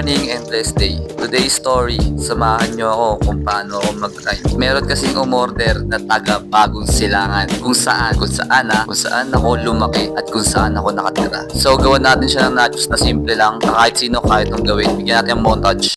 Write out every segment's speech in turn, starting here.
morning and blessed day. Today's story, samahan nyo ako kung paano ako mag-grind. Meron kasing umorder na taga Bagong Silangan kung saan ako lumaki at kung saan ako nakatira. So gawan natin siya ng nachos na simple lang na kahit sino kahit nung gawin. Bigyan natin ang montage.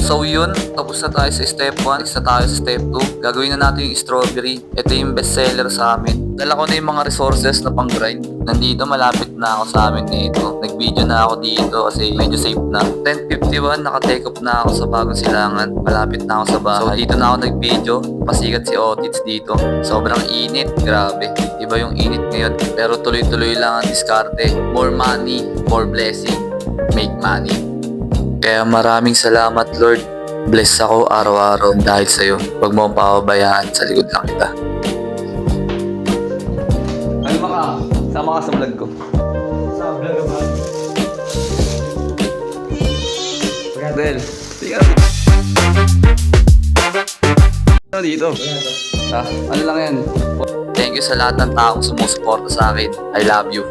So yun, tapos na tayo sa step 1, isa tayo sa step 2. Gagawin na natin yung strawberry. Ito yung best seller sa amin. Dala ko na yung mga resources na pang grind. Nandito, malapit na ako sa amin nito. Nag-video na ako dito kasi medyo safe na. 10:51, naka-take off na ako sa Bagong Silangan. Malapit na ako sa bahay. So dito na ako nag-video. Pasikat si Otits dito. Sobrang init, grabe. Iba yung init ngayon. Pero tuloy-tuloy lang ang diskarte. More money, more blessing, make money. Kaya maraming salamat Lord. Bless ako araw-araw dahil sa'yo. Huwag mo akong pababayaan, sa likod lang kita. Ano ba ka? Sama ka sa vlog ko. Sa vlog ba? Del, tingnan. Ano dito? Ano lang yan? Thank you sa lahat ng taong sumusuporta sa akin. I love you.